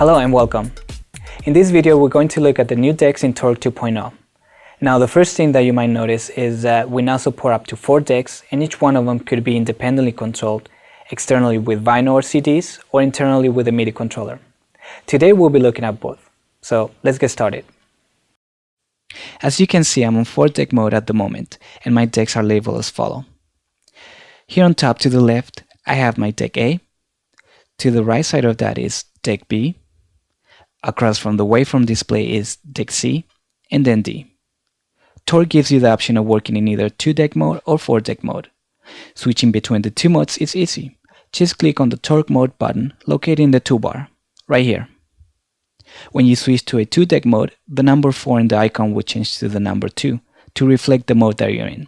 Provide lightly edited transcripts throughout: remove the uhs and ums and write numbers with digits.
Hello and welcome. In this video we're going to look at the new decks in Torq 2.0. Now the first thing that you might notice is that we now support up to 4 decks, and each one of them could be independently controlled externally with vinyl or CDs or internally with a MIDI controller. Today we'll be looking at both, so let's get started. As you can see, I'm on 4 deck mode at the moment, and my decks are labeled as follow. Here on top to the left I have my deck A, to the right side of that is deck B, across from the waveform display is deck C, and then D. Torq gives you the option of working in either 2 deck mode or 4 deck mode. Switching between the 2 modes is easy. Just click on the Torq mode button located in the toolbar, right here. When you switch to a 2 deck mode, the number 4 in the icon will change to the number 2 to reflect the mode that you're in.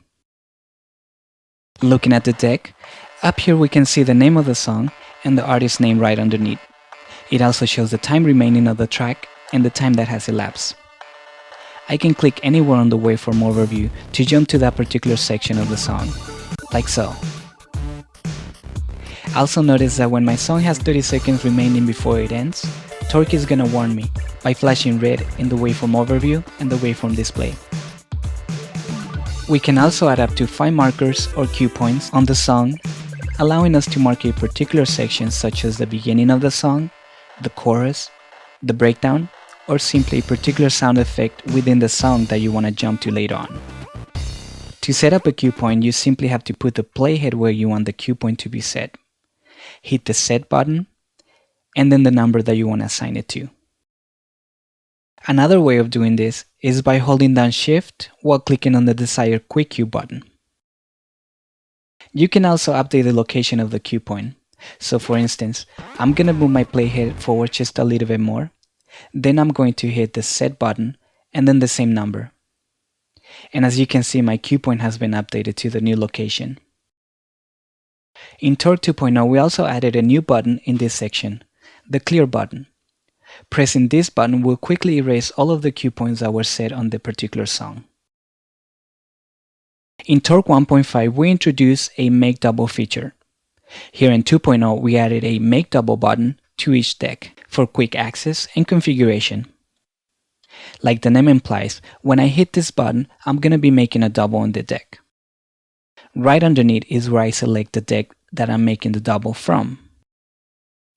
Looking at the deck, up here we can see the name of the song and the artist's name right underneath. It also shows the time remaining of the track and the time that has elapsed. I can click anywhere on the waveform overview to jump to that particular section of the song, like so. Also notice that when my song has 30 seconds remaining before it ends, Torq is gonna warn me by flashing red in the waveform overview and the waveform display. We can also add up to 5 markers or cue points on the song, allowing us to mark a particular section such as the beginning of the song, the chorus, the breakdown, or simply a particular sound effect within the song that you want to jump to later on. To set up a cue point, you simply have to put the playhead where you want the cue point to be set. Hit the set button, and then the number that you want to assign it to. Another way of doing this is by holding down Shift while clicking on the desired quick cue button. You can also update the location of the cue point. So for instance, I'm going to move my playhead forward just a little bit more. Then I'm going to hit the set button and then the same number. And as you can see, my cue point has been updated to the new location. In Torq 2.0, we also added a new button in this section, the clear button. Pressing this button will quickly erase all of the cue points that were set on the particular song. In Torq 1.5, we introduced a make double feature. Here in 2.0, we added a make double button to each deck for quick access and configuration. Like the name implies, when I hit this button, I'm going to be making a double on the deck. Right underneath is where I select the deck that I'm making the double from.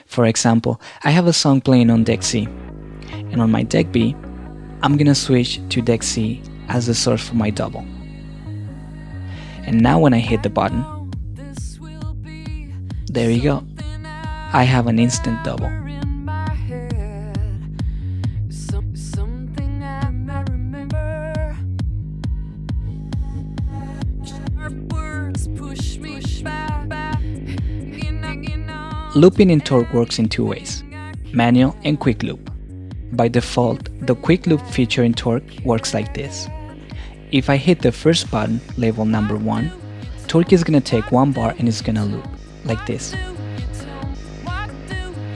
For example, I have a song playing on deck C, and on my deck B, I'm going to switch to deck C as the source for my double. And now when I hit the button, there you go. I have an instant double. Looping in Torq works in 2 ways, manual and quick loop. By default, the quick loop feature in Torq works like this. If I hit the first button, labeled number 1, Torq is going to take 1 bar and it's going to loop, like this.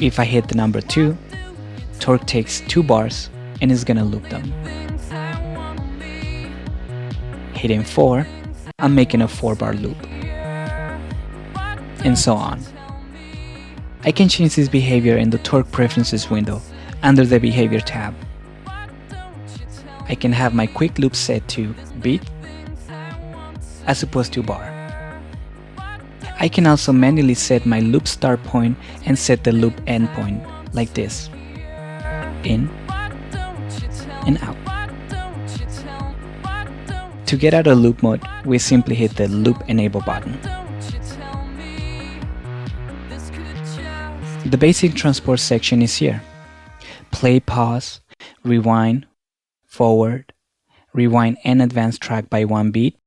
If I hit the number 2, Torq takes 2 bars and is going to loop them. Hitting 4, I'm making a 4-bar loop. And so on. I can change this behavior in the Torq Preferences window under the Behavior tab. I can have my quick loop set to beat as opposed to bar. I can also manually set my loop start point and set the loop end point like this, in and out. To get out of loop mode, we simply hit the loop enable button. The basic transport section is here. Play, pause, rewind, forward, rewind and advance track by 1 beat.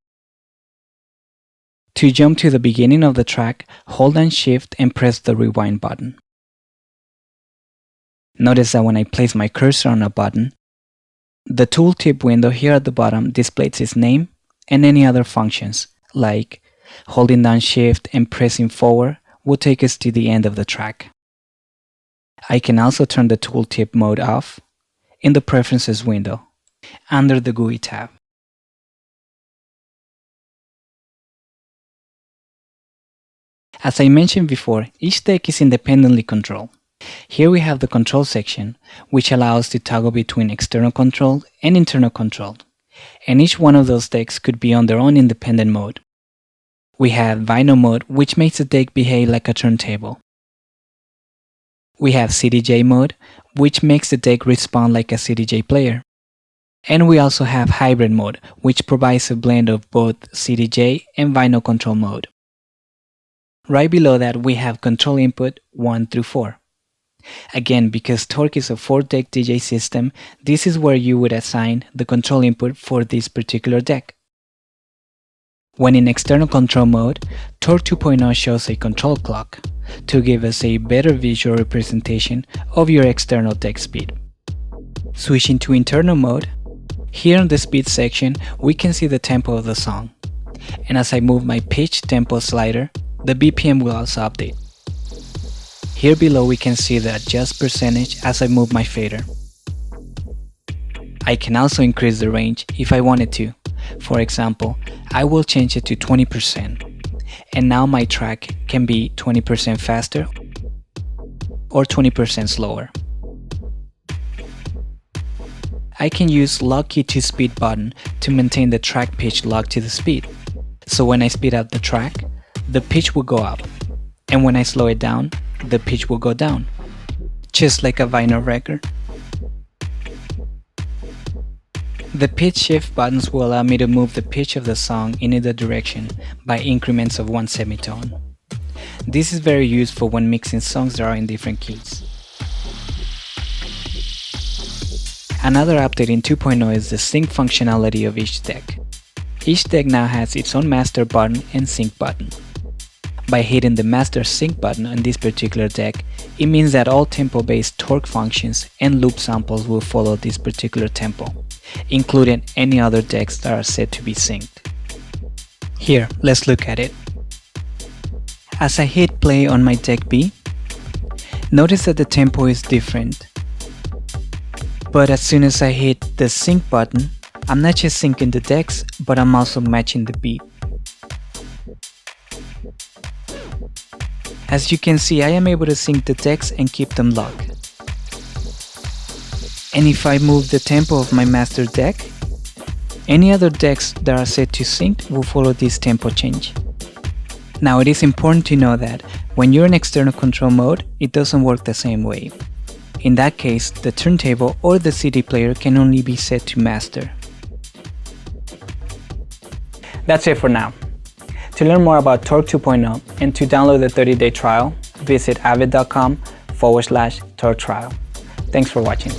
To jump to the beginning of the track, hold down Shift and press the rewind button. Notice that when I place my cursor on a button, the tooltip window here at the bottom displays its name and any other functions, like holding down Shift and pressing forward will take us to the end of the track. I can also turn the tooltip mode off in the Preferences window under the GUI tab. As I mentioned before, each deck is independently controlled. Here we have the control section, which allows to toggle between external control and internal control, and each one of those decks could be on their own independent mode. We have vinyl mode, which makes the deck behave like a turntable. We have CDJ mode, which makes the deck respond like a CDJ player. And we also have hybrid mode, which provides a blend of both CDJ and vinyl control mode. Right below that, we have control input 1 through 4. Again, because Torq is a 4-deck DJ system, this is where you would assign the control input for this particular deck. When in external control mode, Torq 2.0 shows a control clock to give us a better visual representation of your external deck speed. Switching to internal mode, here in the speed section, we can see the tempo of the song. And as I move my pitch tempo slider, the BPM will also update. Here below we can see the adjust percentage as I move my fader. I can also increase the range if I wanted to. For example, I will change it to 20%. And now my track can be 20% faster or 20% slower. I can use lock key to speed button to maintain the track pitch locked to the speed. So when I speed up the track, the pitch will go up, and when I slow it down, the pitch will go down, just like a vinyl record. The pitch shift buttons will allow me to move the pitch of the song in either direction by increments of 1 semitone. This is very useful when mixing songs that are in different keys. Another update in 2.0 is the sync functionality of each deck. Each deck now has its own master button and sync button. By hitting the master sync button on this particular deck, it means that all tempo-based Torq functions and loop samples will follow this particular tempo, including any other decks that are set to be synced. Here, let's look at it. As I hit play on my deck B, notice that the tempo is different. But as soon as I hit the sync button, I'm not just syncing the decks, but I'm also matching the beat. As you can see, I am able to sync the decks and keep them locked. And if I move the tempo of my master deck, any other decks that are set to sync will follow this tempo change. Now it is important to know that when you're in external control mode, it doesn't work the same way. In that case, the turntable or the CD player can only be set to master. That's it for now. To learn more about Torq 2.0 and to download the 30-day trial, visit avid.com/Torq trial. Thanks for watching.